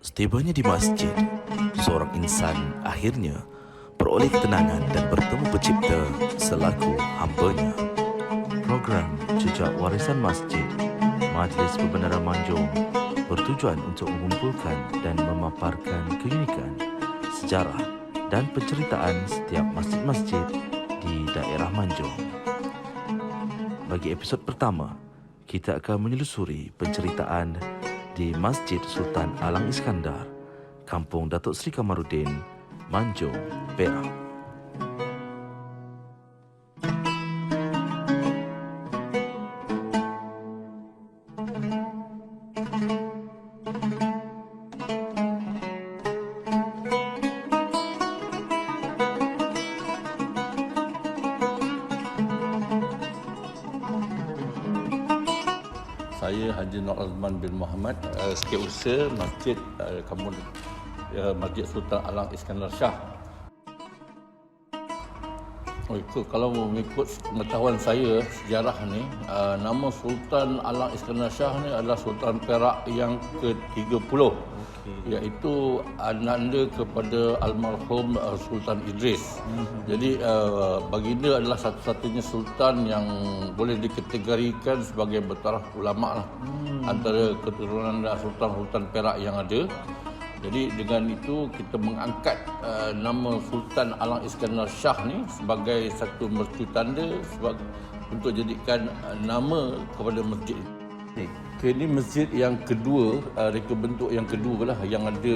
Setibanya di masjid, seorang insan akhirnya beroleh ketenangan dan bertemu pencipta selaku hambanya. Program Jejak Warisan Masjid Majlis Pembenaran Manjung bertujuan untuk mengumpulkan dan memaparkan keunikan, sejarah dan penceritaan setiap masjid-masjid di daerah Manjung. Bagi episod pertama, kita akan menelusuri penceritaan di Masjid Sultan Alang Iskandar, Kampung Datuk Seri Kamaruddin, Manjung, Perak. Saya Haji Nur Azman bin Muhammad, Setiausaha Masjid Masjid Sultan Alang Iskandar Shah. Kalau mengikut pengetahuan saya sejarah ni, nama Sultan Alang Iskandar Shah ni adalah Sultan Perak yang ke-30, iaitu ananda kepada almarhum Sultan Idris. Jadi baginda adalah satu-satunya sultan yang boleh dikategorikan sebagai bertaraf ulama lah, antara keturunan sultan-sultan Perak yang ada. Jadi dengan itu kita mengangkat nama Sultan Alang Iskandar Shah ni sebagai satu mercu tanda untuk jadikan nama kepada masjid ini. Ini masjid yang kedua, reka bentuk yang kedua lah yang ada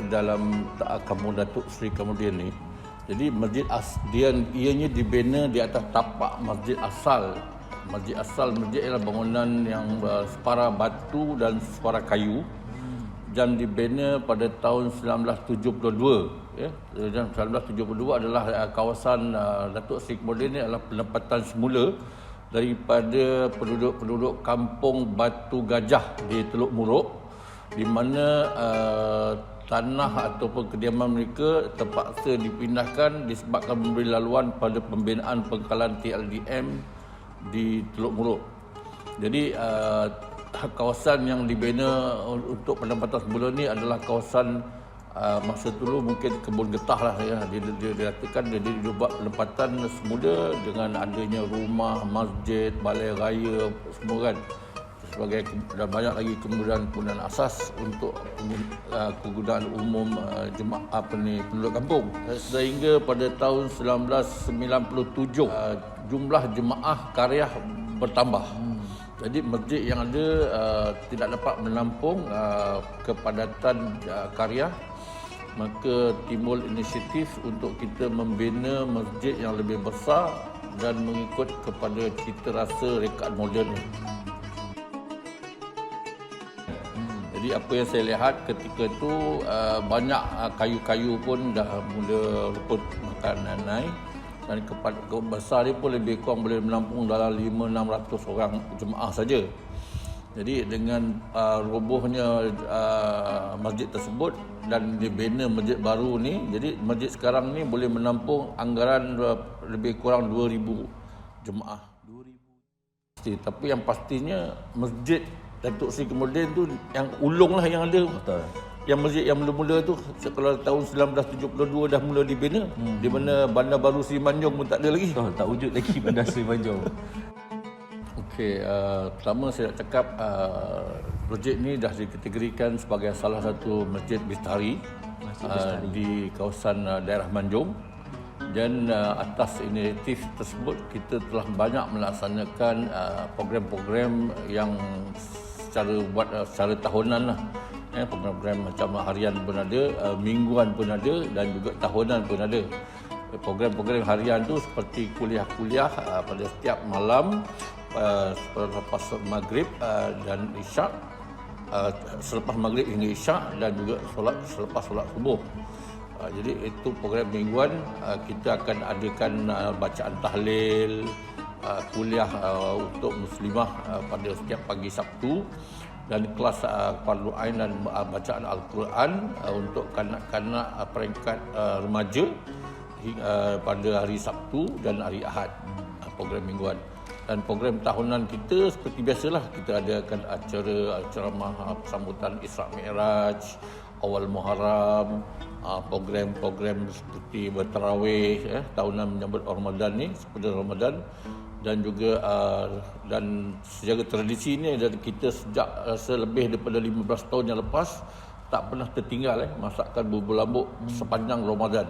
dalam Kampung Datuk Seri Kamaruddin ni. Jadi masjid ianya dibina di atas tapak masjid asal. Masjid ialah bangunan yang separa batu dan separa kayu, dan dibina pada tahun 1972. Dan 1972 adalah kawasan Datuk Seri Kamaruddin ini adalah penempatan semula daripada penduduk Kampung Batu Gajah di Teluk Muruk, di mana tanah ataupun kediaman mereka terpaksa dipindahkan disebabkan memberi laluan pada pembinaan pengkalan TLDM di Teluk Muruk. Jadi kawasan yang dibina untuk penempatan semula ni adalah kawasan masa dulu mungkin kebun getah lah ya. Diratakan jadi dibuat penempatan semula dengan adanya rumah, masjid, balai raya semua kan. Sebagai dan banyak lagi kemudahan asas untuk kegunaan umum jemaah penduduk kampung. Sehingga pada tahun 1997 jumlah jemaah Qaryah bertambah. Jadi masjid yang ada tidak dapat menampung kepadatan Qaryah, maka timbul inisiatif untuk kita membina masjid yang lebih besar dan mengikut kepada cita rasa rekaan moden. Jadi apa yang saya lihat ketika itu banyak kayu-kayu pun dah mula luput makan naik, dan besar dia pun lebih kurang boleh menampung dalam 500-600 orang jemaah saja. Jadi dengan robohnya masjid tersebut dan dibina masjid baru ni, jadi masjid sekarang ni boleh menampung anggaran lebih kurang 2,000 jemaah. 2,000. Tapi yang pastinya masjid Datuk Seri Kamaruddin tu yang ulung lah yang ada. Betul. Yang masjid yang mula-mula tu kalau tahun 1972 dah mula dibina, di mana Bandar Baru Seri Manjung pun tak ada lagi. Tak wujud lagi Bandar Seri Manjung. Okey, pertama saya nak cakap masjid ni dah dikategorikan sebagai salah satu masjid bestari di kawasan daerah Manjung. Dan atas inisiatif tersebut kita telah banyak melaksanakan program-program yang secara tahunan lah. Program-program macam harian pun ada, mingguan pun ada, dan juga tahunan pun ada. Program-program harian tu seperti kuliah-kuliah pada setiap malam selepas maghrib dan isyak, selepas maghrib hingga isyak, dan juga selepas solat subuh. Jadi itu program mingguan. Kita akan adakan bacaan tahlil, kuliah untuk muslimah pada setiap pagi Sabtu, dan kelas fardu ain dan bacaan Al-Quran untuk kanak-kanak peringkat remaja pada hari Sabtu dan hari Ahad. Program mingguan. Dan program tahunan kita seperti biasalah, kita adakan acara ceramah sambutan Isra Mi'raj, awal Muharram, program-program seperti bertarawih tahunan menyambut Ramadan ni, sepenuh Ramadan, dan juga dan secara tradisi ni dari kita sejak selebih daripada 15 tahun yang lepas tak pernah tertinggal masakan bubur lambuk sepanjang Ramadan.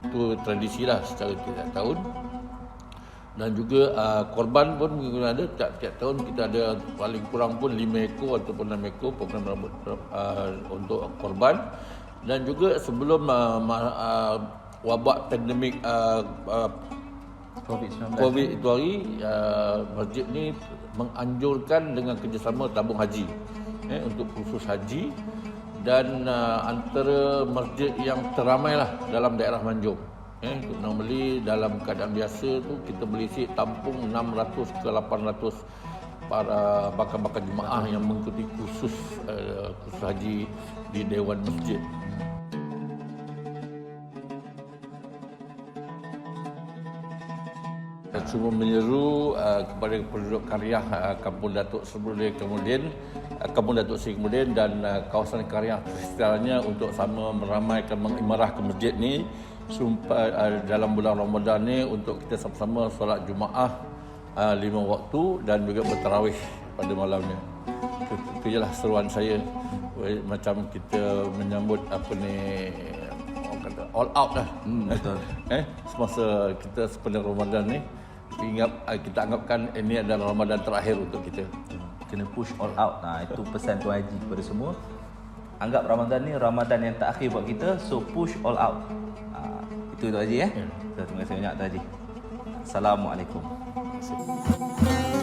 Itu tradisi lah secara tiap tahun. Dan juga korban pun ada tiap tahun kita ada paling kurang pun 5 ekor ataupun 6 ekor program rambut untuk korban. Dan juga sebelum wabak pandemik COVID itu hari, masjid ni menganjurkan dengan kerjasama tabung haji untuk khusus haji, dan antara masjid yang teramai lah dalam daerah Manjung. Normally dalam keadaan biasa tu kita boleh tampung 600 ke 800 para bakal-bakal jemaah yang mengikuti khusus haji di Dewan Masjid. Cuma menyeru kepada penduduk Karyah Kampung Datuk Seri kemudian dan kawasan Karyah sekitarnya untuk sama meramaikan mengimarahkan masjid ni supaya dalam bulan Ramadan ni untuk kita sama-sama solat Jumaah 5 waktu dan juga bertarawih pada malamnya. Itu je lah seruan saya, macam kita menyambut all out lah. Betul. Semasa kita sepenuh Ramadan ni, kita anggapkan ini adalah Ramadan terakhir untuk kita. Kena push all out. Nah, itu pesan Tuan Haji kepada semua. Anggap Ramadan ni Ramadan yang terakhir buat kita, so push all out. Itu Tuan Haji. Terima kasih banyak Tuan Haji. Assalamualaikum. Terima kasih.